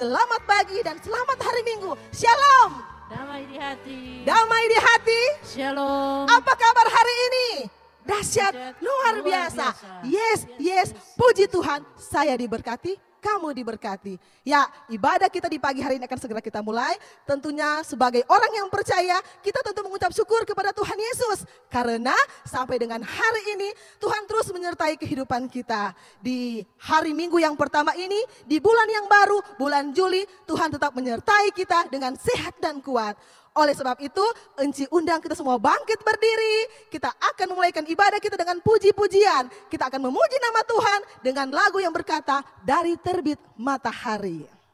Selamat pagi dan selamat hari Minggu. Shalom. Damai di hati. Damai di hati. Shalom. Apa kabar hari ini? Dahsyat, luar biasa. Yes. Puji Tuhan, saya diberkati, kamu diberkati. Ya, ibadah kita di pagi hari ini akan segera kita mulai. Tentunya sebagai orang yang percaya, kita tentu mengucap syukur kepada Tuhan Yesus. Karena sampai dengan hari ini, Tuhan terus menyertai kehidupan kita. Di hari Minggu yang pertama ini, di bulan yang baru, bulan Juli, Tuhan tetap menyertai kita dengan sehat dan kuat. Oleh sebab itu, Enci undang kita semua bangkit berdiri. Kita akan memulaikan ibadah kita dengan puji-pujian. Kita akan memuji nama Tuhan dengan lagu yang berkata, Dari Terbit Matahari.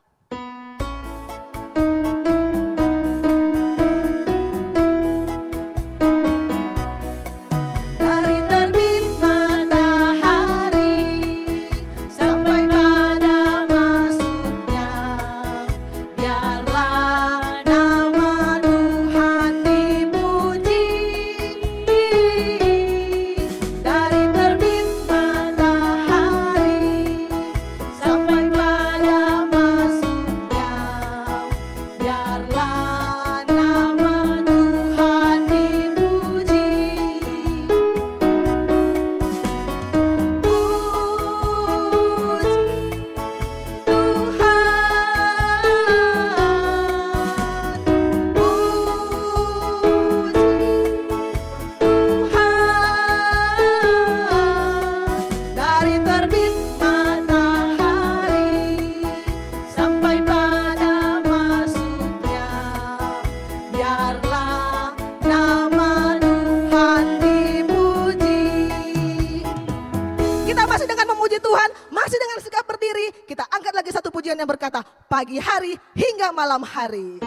Yang berkata pagi hari hingga malam hari.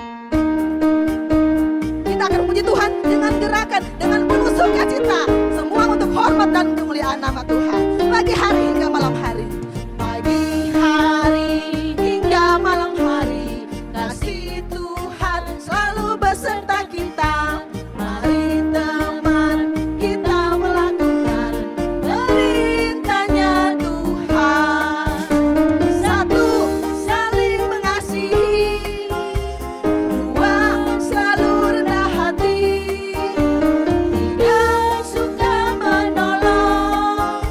Kita akan memuji Tuhan dengan gerakan, dengan penuh sukacita. Semua untuk hormat dan kemuliaan nama Tuhan. Pagi hari hingga malam hari. Pagi hari hingga malam hari. Kasih Tuhan selalu beserta kita. Mari teman kita melakukan perintahnya Tuhan. Satu, saling mengasihi. Dua, selalu rendah hati. Tiga, suka menolong.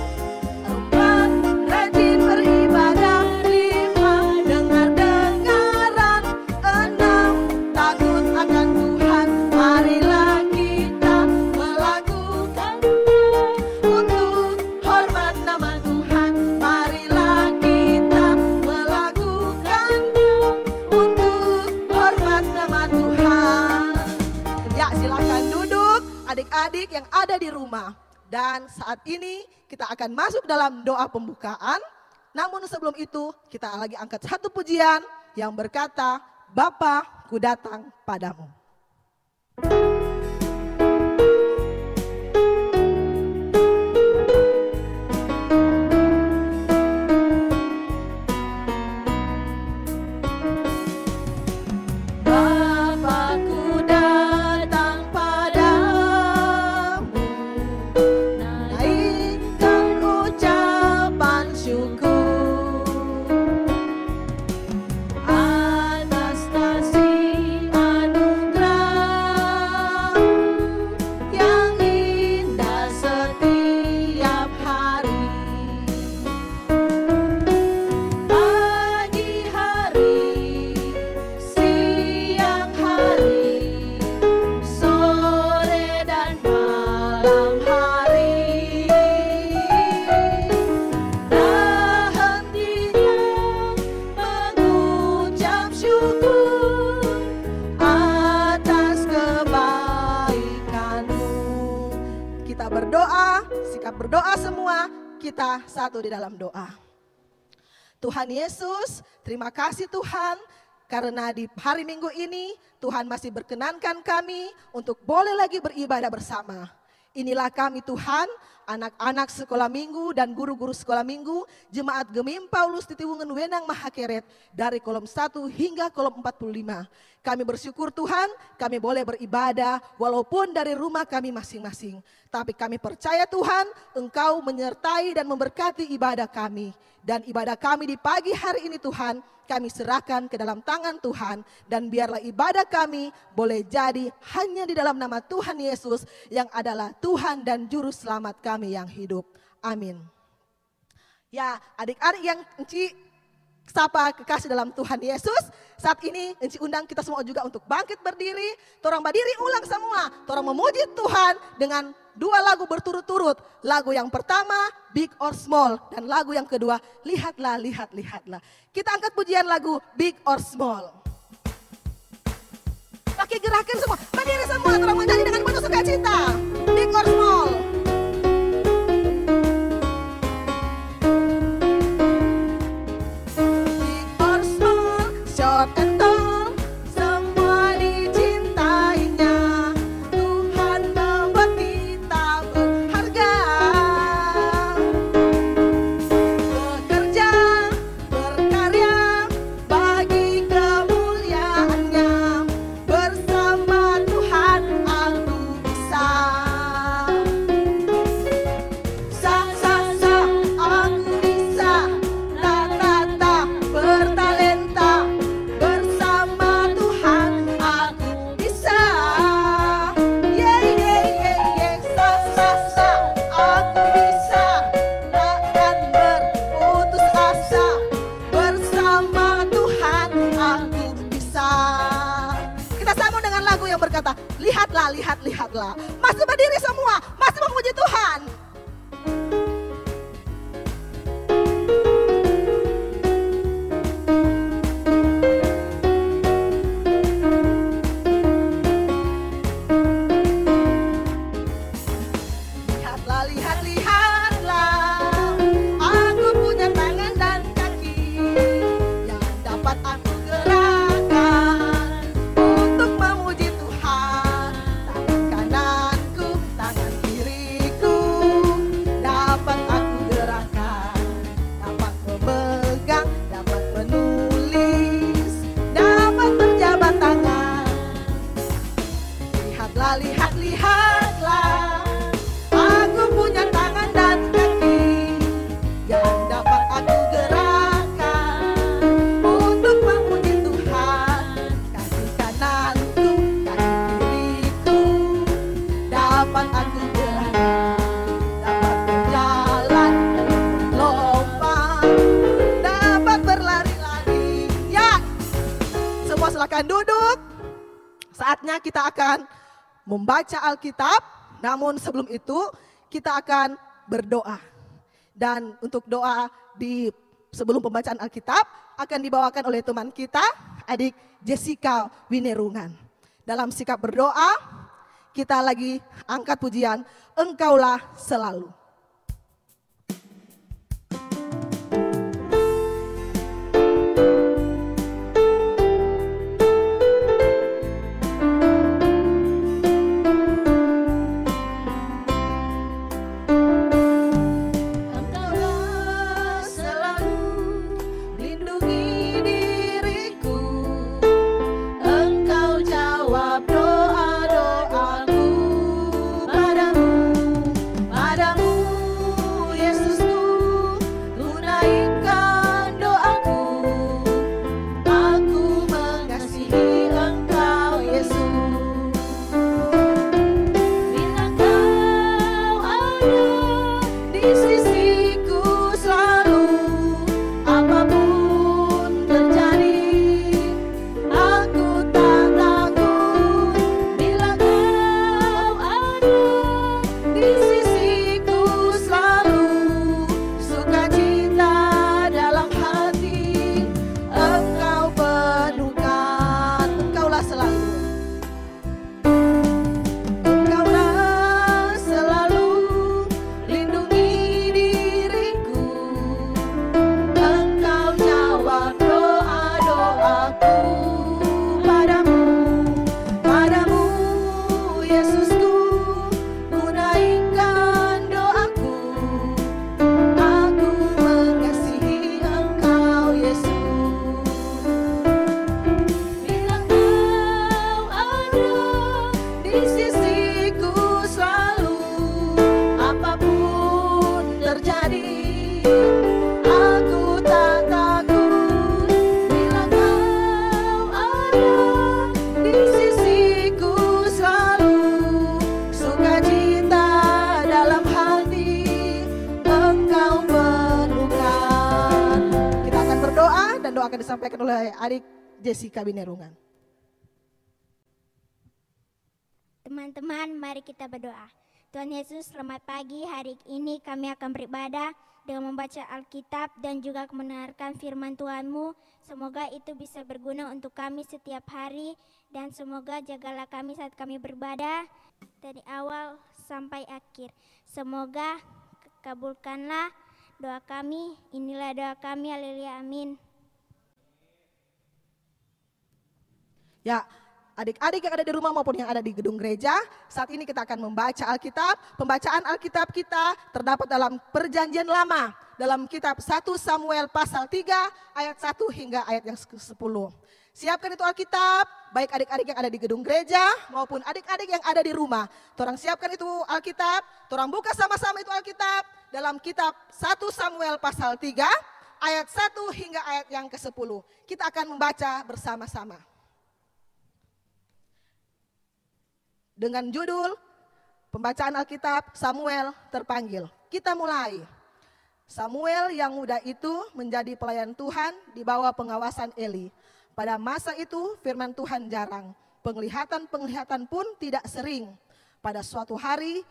Empat, rajin beribadah. Lima, dengar-dengaran. Enam, takut akan Tuhan. Marilah kita melakukan untuk hormat nama Tuhan. Marilah kita melakukan untuk hormat nama Tuhan. Ya, silakan duduk adik-adik yang ada di rumah. Dan saat ini kita akan masuk dalam doa pembukaan. Namun sebelum itu kita lagi angkat satu pujian yang berkata, Bapa, ku datang padamu. Bapa, ku datang padamu, naikkan ucapan syukur atas kasih anugerah yang indah setiap hari. Pagi hari, siang hari, sore dan malam hari. Tak hentinya mengucap syukur atas kebaikanmu. Kita berdoa, sikap berdoa semua, kita satu di dalam doa. Tuhan Yesus, terima kasih Tuhan, karena di hari Minggu ini Tuhan masih berkenankan kami untuk boleh lagi beribadah bersama. Inilah kami Tuhan, anak-anak sekolah minggu dan guru-guru sekolah minggu, Jemaat Gemim Paulus Titiwungan Wenang Mahakeret dari kolom 1 hingga kolom 45. Kami bersyukur Tuhan, kami boleh beribadah walaupun dari rumah kami masing-masing. Tapi kami percaya Tuhan, Engkau menyertai dan memberkati ibadah kami. Dan ibadah kami di pagi hari ini Tuhan, kami serahkan ke dalam tangan Tuhan. Dan biarlah ibadah kami boleh jadi hanya di dalam nama Tuhan Yesus yang adalah Tuhan dan Juru Selamat kami yang hidup. Amin. Ya, adik-adik yang Enci sapa kekasih dalam Tuhan Yesus, saat ini Enci undang kita semua juga untuk bangkit berdiri. Torang berdiri ulang semua, torang memuji Tuhan dengan 2 lagu berturut-turut. Lagu yang pertama, Big or Small. Dan lagu yang kedua, Lihatlah, Lihat, Lihatlah. Kita angkat pujian lagu Big or Small. Pakai gerakan semua, berdiri semua, torang menyanyi dengan penuh sukacita. Big or Small. Lihatlah, lihat, lihatlah. Masih berdiri semua, masih memuji Tuhan. Lihatlah, lihat, lihatlah. Aku punya tangan dan kaki yang dapat aku gerakkan untuk memuji Tuhan. Tangan kananku, tangan kiriku dapat aku gerakkan, dapat memegang, dapat menulis, dapat berjabat tangan. Lihatlah, lihat, lihatlah. Aku punya tangan dan kaki yang dapat aku gerakkan untuk memuji Tuhan. Kaki kananku, kaki kiriku dapat aku gerakkan, dapat berjalan, lompat, dapat berlari-lari. Ya, semua silakan duduk. Saatnya kita akan membaca Alkitab. Namun sebelum itu kita akan berdoa. Dan untuk doa di sebelum pembacaan Alkitab akan dibawakan oleh teman kita, adik Jessica Winerungan. Dalam sikap berdoa, kita lagi angkat pujian Engkaulah Selalu. Engkaulah selalu melindungi diriku. Engkau jawab doa-doaku padamu, padamu oleh adik Jessica Binerungan. Teman-teman, mari kita berdoa. Tuhan Yesus, selamat pagi. Hari ini kami akan beribadah dengan membaca Alkitab dan juga mendengarkan firman Tuhan-Mu. Semoga itu bisa berguna untuk kami setiap hari dan semoga jagalah kami saat kami beribadah dari awal sampai akhir. Semoga kabulkanlah doa kami. Inilah doa kami. Haleluya. Amin. Ya, adik-adik yang ada di rumah maupun yang ada di gedung gereja, saat ini kita akan membaca Alkitab. Pembacaan Alkitab kita terdapat dalam Perjanjian Lama, dalam kitab 1 Samuel pasal 3 ayat 1 hingga ayat yang ke-10. Siapkan itu Alkitab, baik adik-adik yang ada di gedung gereja maupun adik-adik yang ada di rumah. Torang siapkan itu Alkitab, torang buka sama-sama itu Alkitab dalam kitab 1 Samuel pasal 3 ayat 1 hingga ayat yang ke-10. Kita akan membaca bersama-sama. Dengan judul pembacaan Alkitab Samuel terpanggil. Kita mulai. Samuel yang muda itu menjadi pelayan Tuhan di bawah pengawasan Eli. Pada masa itu firman Tuhan jarang. Penglihatan-penglihatan pun tidak sering. Pada suatu hari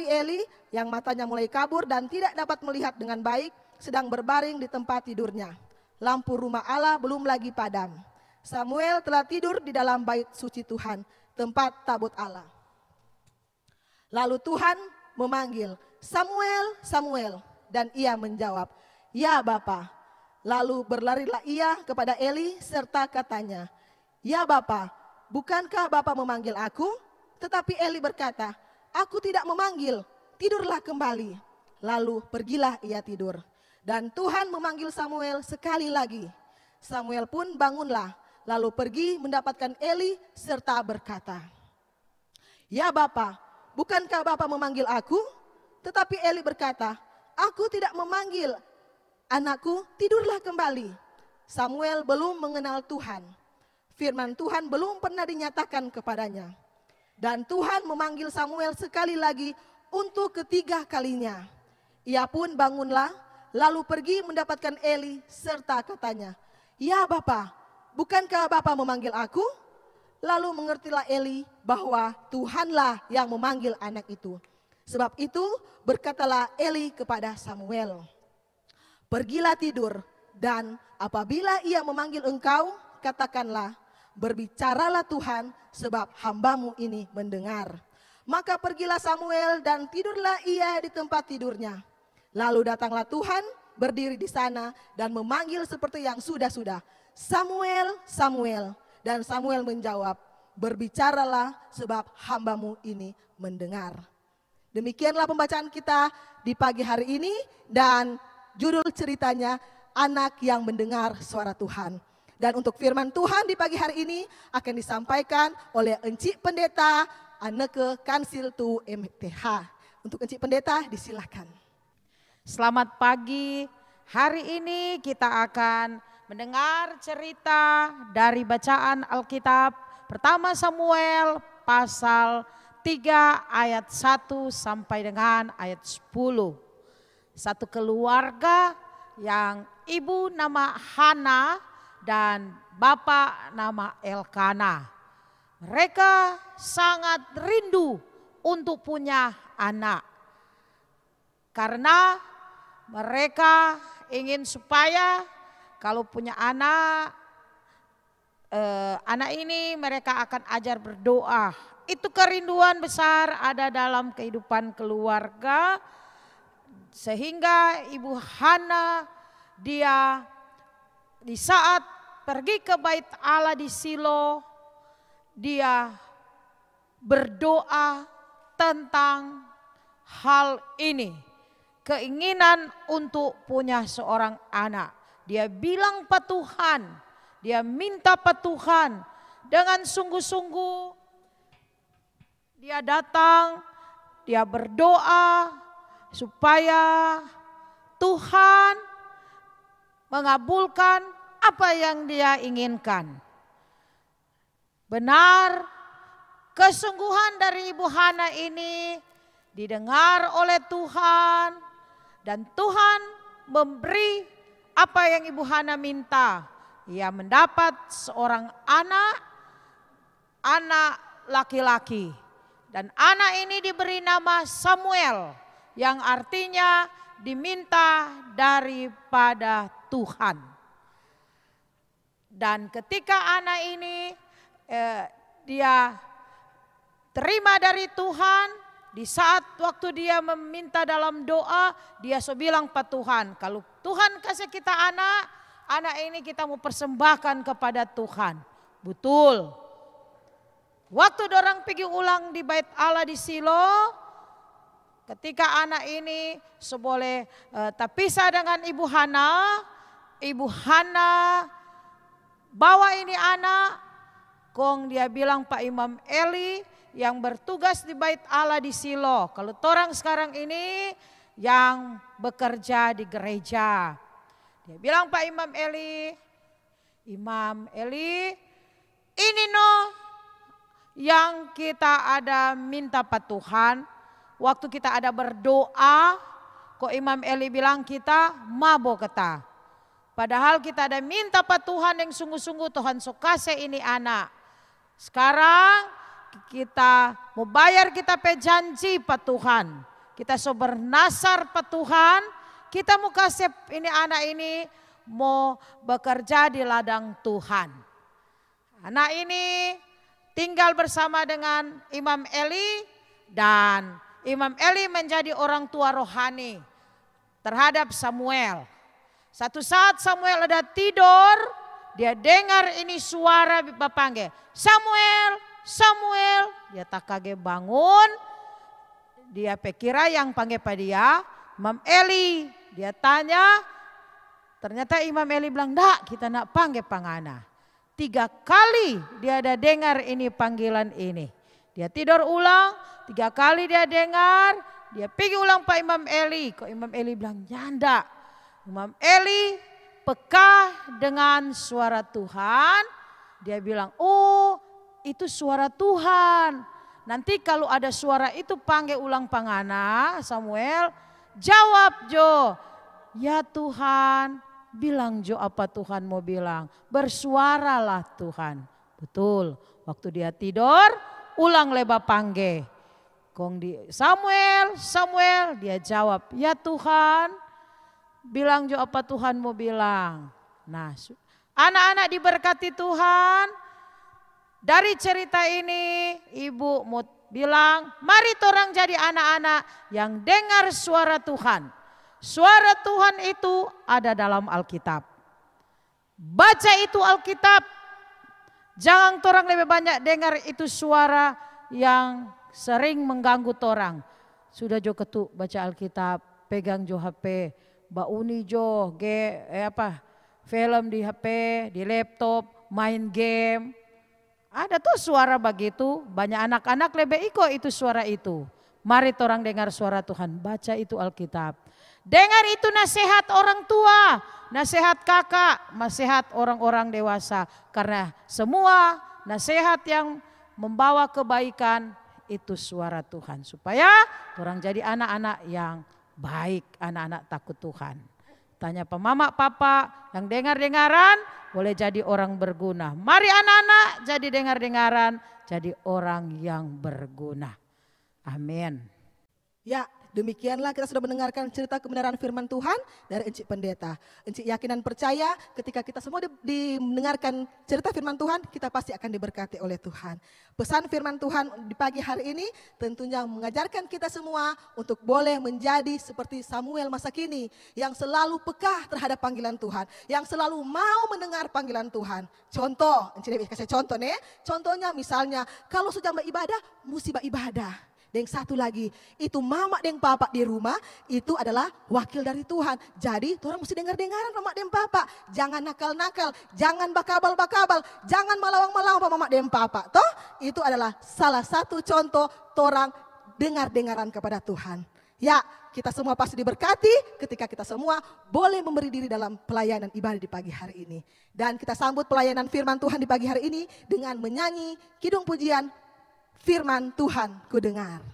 Eli yang matanya mulai kabur dan tidak dapat melihat dengan baik sedang berbaring di tempat tidurnya. Lampu rumah Allah belum lagi padam. Samuel telah tidur di dalam bait suci Tuhan, tempat tabut Allah. Lalu Tuhan memanggil, Samuel, Samuel, dan ia menjawab, ya Bapa. Lalu berlarilah ia kepada Eli serta katanya, ya Bapa, bukankah Bapa memanggil aku? Tetapi Eli berkata, aku tidak memanggil, tidurlah kembali. Lalu pergilah ia tidur. Dan Tuhan memanggil Samuel sekali lagi. Samuel pun bangunlah. Lalu pergi mendapatkan Eli serta berkata, ya Bapa, bukankah Bapa memanggil aku? Tetapi Eli berkata, aku tidak memanggil, anakku tidurlah kembali. Samuel belum mengenal Tuhan. Firman Tuhan belum pernah dinyatakan kepadanya. Dan Tuhan memanggil Samuel sekali lagi untuk ketiga kalinya. Ia pun bangunlah, lalu pergi mendapatkan Eli serta katanya, ya Bapa, bukankah Bapa memanggil aku? Lalu mengertilah Eli bahwa Tuhanlah yang memanggil anak itu. Sebab itu berkatalah Eli kepada Samuel, pergilah tidur dan apabila ia memanggil engkau, katakanlah, berbicaralah Tuhan sebab hambamu ini mendengar. Maka pergilah Samuel dan tidurlah ia di tempat tidurnya. Lalu datanglah Tuhan berdiri di sana dan memanggil seperti yang sudah-sudah. Samuel, Samuel. Dan Samuel menjawab, berbicaralah sebab hambamu ini mendengar. Demikianlah pembacaan kita di pagi hari ini dan judul ceritanya anak yang mendengar suara Tuhan. Dan untuk firman Tuhan di pagi hari ini akan disampaikan oleh Encik Pendeta Anneke Kansil Tu MTH. Untuk Encik Pendeta disilakan. Selamat pagi. Hari ini kita akan mendengar cerita dari bacaan Alkitab pertama Samuel pasal 3 ayat 1 sampai dengan ayat 10. Satu keluarga yang ibu nama Hana dan bapak nama Elkana. Mereka sangat rindu untuk punya anak. Karena mereka ingin supaya kalau punya anak ini mereka akan ajar berdoa. Itu kerinduan besar ada dalam kehidupan keluarga. Sehingga Ibu Hana dia di saat pergi ke bait Allah di Silo, dia berdoa tentang hal ini. Keinginan untuk punya seorang anak. Dia bilang pada Tuhan, dia minta pada Tuhan dengan sungguh-sungguh. Dia datang, dia berdoa supaya Tuhan mengabulkan apa yang dia inginkan. Benar, kesungguhan dari Ibu Hana ini didengar oleh Tuhan dan Tuhan memberi apa yang Ibu Hana minta? Ia mendapat seorang anak laki-laki. Dan anak ini diberi nama Samuel, yang artinya diminta daripada Tuhan. Dan ketika anak ini dia terima dari Tuhan, di saat waktu dia meminta dalam doa, dia bilang pada Tuhan, kalau Tuhan kasih kita anak ini kita mau persembahkan kepada Tuhan. Betul. Waktu dorang pergi ulang di bait Allah di Silo, ketika anak ini seboleh terpisah dengan Ibu Hana bawa ini anak, kong dia bilang Pak Imam Eli yang bertugas di bait Allah di Silo, kalau torang sekarang ini yang bekerja di gereja. Dia bilang Pak Imam Eli, ini yang kita ada minta Pak Tuhan, waktu kita ada berdoa, kok Imam Eli bilang kita mabok kata. Padahal kita ada minta Pak Tuhan yang sungguh-sungguh, Tuhan so kasih ini anak. Sekarang kita mau bayar kita pe janji Pak Tuhan. Kita so bernasar Pak Tuhan, kita mau kasih ini anak ini mau bekerja di ladang Tuhan. Anak ini tinggal bersama dengan Imam Eli, dan Imam Eli menjadi orang tua rohani terhadap Samuel. Satu saat Samuel ada tidur, dia dengar ini suara panggil, Samuel, Samuel. Dia tak kaget bangun, dia pikira yang panggil pada dia Imam Eli. Dia tanya, ternyata Imam Eli bilang, "Ndak, kita nak panggil pangana." 3 kali dia ada dengar ini panggilan ini. Dia tidur ulang, 3 kali dia dengar, dia pergi ulang Pak Imam Eli. Kok Imam Eli bilang, "Nyanda." Imam Eli peka dengan suara Tuhan. Dia bilang, "Oh, itu suara Tuhan. Nanti kalau ada suara itu panggil ulang pangana, Samuel, jawab Jo, ya Tuhan, bilang Jo apa Tuhan mau bilang, bersuaralah Tuhan." Betul, waktu dia tidur, ulang leba panggil. Kong di Samuel, Samuel, dia jawab, ya Tuhan, bilang Jo apa Tuhan mau bilang. Nah, anak-anak diberkati Tuhan. Dari cerita ini ibu mau bilang, mari torang jadi anak-anak yang dengar suara Tuhan. Suara Tuhan itu ada dalam Alkitab. Baca itu Alkitab. Jangan torang lebih banyak dengar itu suara yang sering mengganggu torang. Sudah jo ketuk baca Alkitab, pegang jo HP, bauni jo film di HP, di laptop, main game. Ada tuh suara begitu, banyak anak-anak lebih ikut itu suara itu. Mari torang dengar suara Tuhan, baca itu Alkitab. Dengar itu nasihat orang tua, nasihat kakak, nasihat orang-orang dewasa. Karena semua nasihat yang membawa kebaikan itu suara Tuhan. Supaya orang jadi anak-anak yang baik, anak-anak takut Tuhan. Tanya pemama papa yang dengar-dengaran boleh jadi orang berguna. Mari anak-anak jadi dengar-dengaran, jadi orang yang berguna. Amin. Ya, demikianlah kita sudah mendengarkan cerita kebenaran firman Tuhan dari Encik Pendeta. Encik yakin dan percaya ketika kita semua mendengarkan cerita firman Tuhan, kita pasti akan diberkati oleh Tuhan. Pesan firman Tuhan di pagi hari ini tentunya mengajarkan kita semua untuk boleh menjadi seperti Samuel masa kini, yang selalu peka terhadap panggilan Tuhan, yang selalu mau mendengar panggilan Tuhan. Contoh, Encik kasih contoh nih. Contohnya misalnya kalau sudah beribadah, mesti beribadah. Dan satu lagi, itu mama dan papa di rumah itu adalah wakil dari Tuhan. Jadi orang mesti dengar-dengaran mama dan papa. Jangan nakal-nakal, jangan bakabal-bakabal, jangan malawang-malawang mama dan papa. Toh itu adalah salah satu contoh orang dengar-dengaran kepada Tuhan. Ya, kita semua pasti diberkati ketika kita semua boleh memberi diri dalam pelayanan ibadah di pagi hari ini. Dan kita sambut pelayanan firman Tuhan di pagi hari ini dengan menyanyi kidung pujian firman Tuhan ku dengar.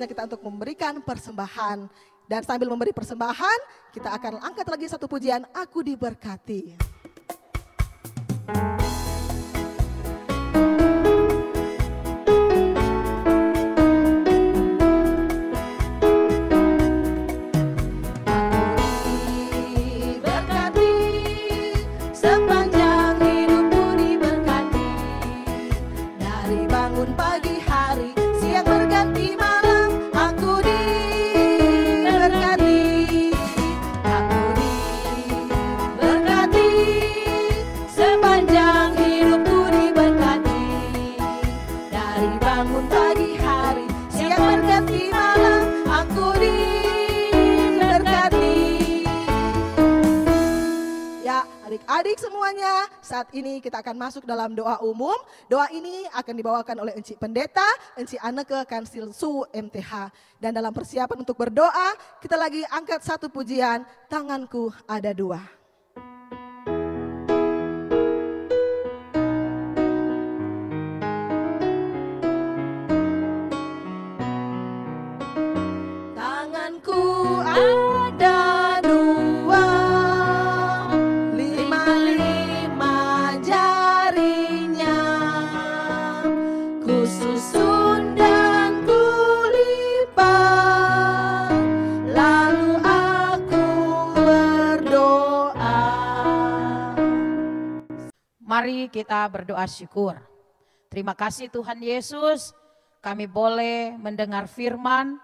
waktunya kita untuk memberikan persembahan. Dan sambil memberi persembahan, kita akan angkat lagi satu pujian, Aku Diberkati. Adik semuanya, saat ini kita akan masuk dalam doa umum. Doa ini akan dibawakan oleh Encik Pendeta, Encik Anneke Kansil Su MTH. Dan dalam persiapan untuk berdoa, kita lagi angkat satu pujian, Tanganku Ada Dua. Tanganku ada dua, susun dan kulipat, lalu aku berdoa. Mari kita berdoa syukur. Terima kasih Tuhan Yesus, kami boleh mendengar firman.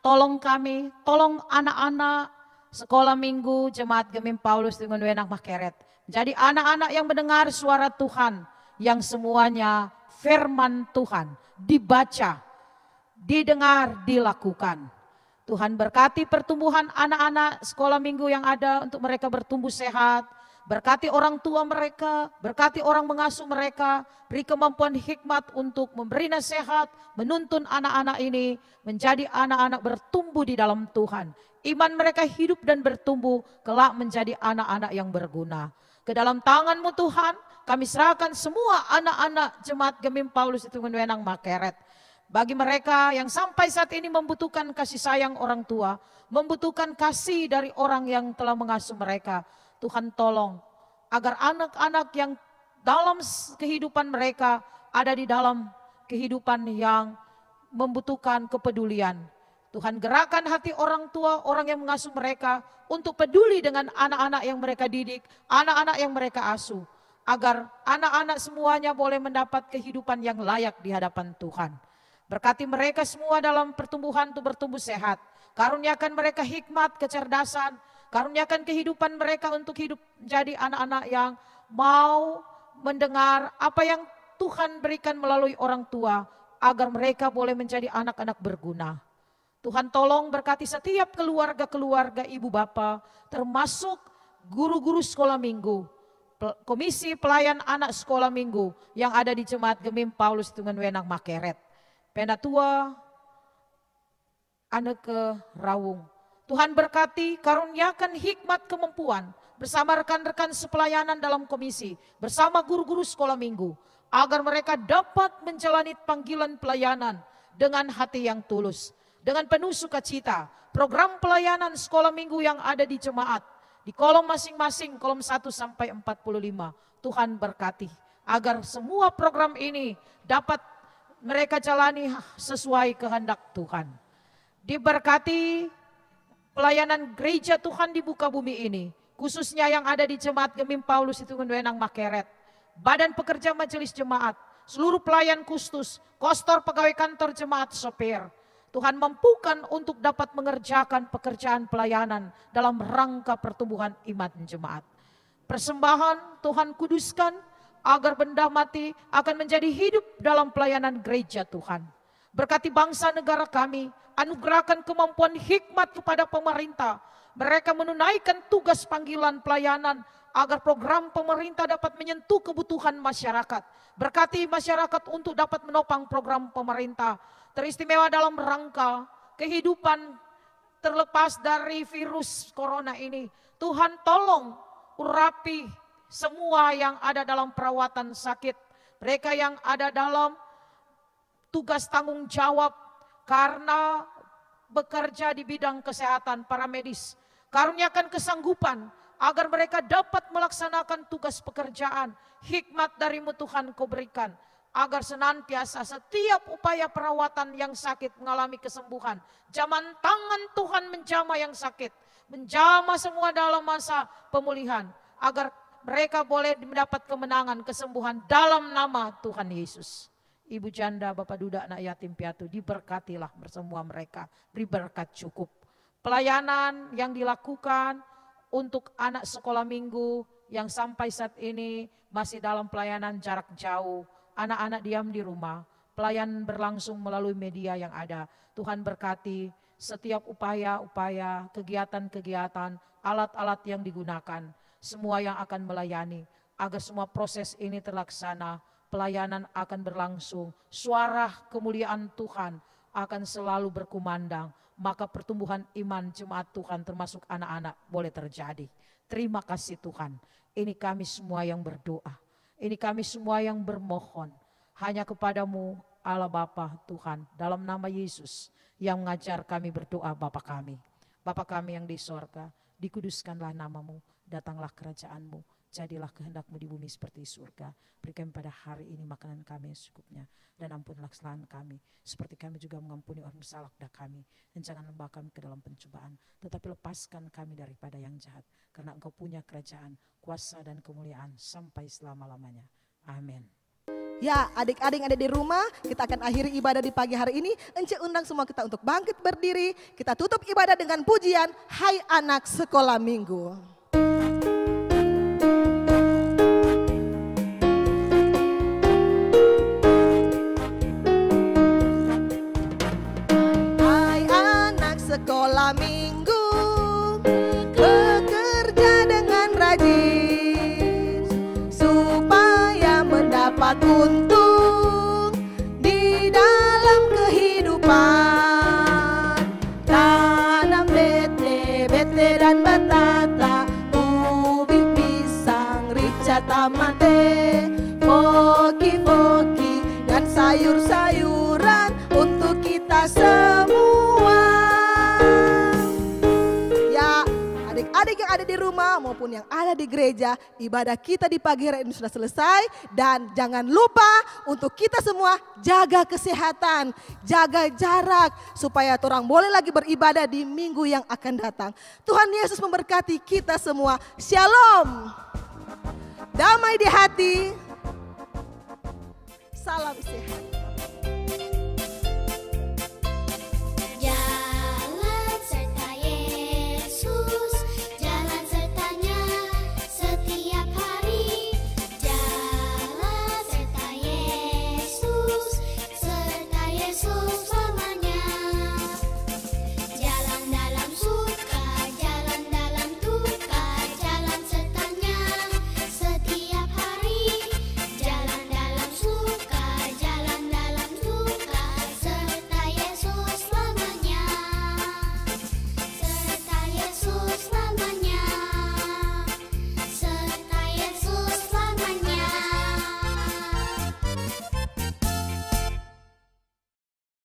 Tolong kami, tolong anak-anak sekolah minggu Jemaat Gemim Paulus dengan Wenang Makeret. Jadi anak-anak yang mendengar suara Tuhan, yang semuanya firman Tuhan dibaca, didengar, dilakukan. Tuhan berkati pertumbuhan anak-anak sekolah minggu yang ada untuk mereka bertumbuh sehat. Berkati orang tua mereka, berkati orang mengasuh mereka, beri kemampuan hikmat untuk memberi nasihat, menuntun anak-anak ini menjadi anak-anak bertumbuh di dalam Tuhan. Iman mereka hidup dan bertumbuh, kelak menjadi anak-anak yang berguna. Ke dalam tangan-Mu Tuhan, kami serahkan semua anak-anak Jemaat Gemim Paulus itu Wenang Makeret. Bagi mereka yang sampai saat ini membutuhkan kasih sayang orang tua, membutuhkan kasih dari orang yang telah mengasuh mereka, Tuhan tolong agar anak-anak yang dalam kehidupan mereka ada di dalam kehidupan yang membutuhkan kepedulian. Tuhan gerakkan hati orang tua, orang yang mengasuh mereka untuk peduli dengan anak-anak yang mereka didik, anak-anak yang mereka asuh. Agar anak-anak semuanya boleh mendapat kehidupan yang layak di hadapan Tuhan. Berkati mereka semua dalam pertumbuhan untuk bertumbuh sehat. Karuniakan mereka hikmat, kecerdasan. Karuniakan kehidupan mereka untuk hidup menjadi anak-anak yang mau mendengar apa yang Tuhan berikan melalui orang tua. Agar mereka boleh menjadi anak-anak berguna. Tuhan tolong berkati setiap keluarga-keluarga ibu bapa, termasuk guru-guru sekolah minggu. Komisi pelayan anak sekolah minggu yang ada di Jemaat Gemim Paulus dengan Wenang Makeret. Penatua Anneke Rawung. Tuhan berkati, karuniakan hikmat kemampuan bersama rekan-rekan sepelayanan dalam komisi, bersama guru-guru sekolah minggu, agar mereka dapat menjalani panggilan pelayanan dengan hati yang tulus, dengan penuh sukacita. Program pelayanan sekolah minggu yang ada di jemaat, di kolom masing-masing, kolom 1 sampai 45, Tuhan berkati, agar semua program ini dapat mereka jalani sesuai kehendak Tuhan. Diberkati pelayanan gereja Tuhan di muka bumi ini, khususnya yang ada di Jemaat Gemim Paulus itu Wenang Makeret, badan pekerja majelis jemaat, seluruh pelayan kustus, kostor pegawai kantor jemaat sopir. Tuhan mampukan untuk dapat mengerjakan pekerjaan pelayanan dalam rangka pertumbuhan iman jemaat. Persembahan Tuhan kuduskan agar benda mati akan menjadi hidup dalam pelayanan gereja Tuhan. Berkati bangsa negara kami, anugerahkan kemampuan hikmat kepada pemerintah. Mereka menunaikan tugas panggilan pelayanan agar program pemerintah dapat menyentuh kebutuhan masyarakat. Berkati masyarakat untuk dapat menopang program pemerintah. Teristimewa dalam rangka kehidupan terlepas dari virus corona ini. Tuhan tolong urapi semua yang ada dalam perawatan sakit. Mereka yang ada dalam tugas tanggung jawab karena bekerja di bidang kesehatan, para medis. Karuniakan kesanggupan agar mereka dapat melaksanakan tugas pekerjaan. Hikmat darimu Tuhan kau berikan, agar senantiasa setiap upaya perawatan yang sakit mengalami kesembuhan. Jaman tangan Tuhan menjamah yang sakit, menjamah semua dalam masa pemulihan, agar mereka boleh mendapat kemenangan, kesembuhan dalam nama Tuhan Yesus. Ibu janda, bapak duda, anak yatim piatu, diberkatilah bersama mereka, beri berkat cukup. Pelayanan yang dilakukan untuk anak sekolah minggu yang sampai saat ini masih dalam pelayanan jarak jauh. Anak-anak diam di rumah, pelayanan berlangsung melalui media yang ada. Tuhan berkati setiap upaya-upaya, kegiatan-kegiatan, alat-alat yang digunakan. Semua yang akan melayani, agar semua proses ini terlaksana. Pelayanan akan berlangsung, suara kemuliaan Tuhan akan selalu berkumandang. Maka pertumbuhan iman jemaat Tuhan termasuk anak-anak boleh terjadi. Terima kasih Tuhan. Ini kami semua yang berdoa. Ini kami semua yang bermohon. Hanya kepadamu Allah Bapa Tuhan. Dalam nama Yesus yang mengajar kami berdoa Bapa kami. Bapa kami yang di sorga, dikuduskanlah namamu. Datanglah kerajaanmu. Jadilah kehendakmu di bumi seperti di surga. Berikan pada hari ini makanan kami yang secukupnya. Dan ampunilah kesalahan kami. Seperti kami juga mengampuni orang bersalah kepada kami. Dan jangan membawa kami ke dalam pencobaan. Tetapi lepaskan kami daripada yang jahat. Karena Engkau punya kerajaan, kuasa dan kemuliaan sampai selama-lamanya. Amin. Ya, adik-adik yang ada di rumah, kita akan akhiri ibadah di pagi hari ini. Ence undang semua kita untuk bangkit berdiri. Kita tutup ibadah dengan pujian, Hai Anak Sekolah Minggu. Sekolah minggu, bekerja dengan rajin, supaya mendapat untung di dalam kehidupan. Tanam bete dan batata, ubi pisang, rica tamate, foki dan sayur-sayuran untuk kita semua. Adik yang ada di rumah maupun yang ada di gereja, ibadah kita di pagi hari ini sudah selesai. Dan jangan lupa untuk kita semua jaga kesehatan, jaga jarak, supaya orang boleh lagi beribadah di minggu yang akan datang. Tuhan Yesus memberkati kita semua. Shalom. Damai di hati. Salam sehat.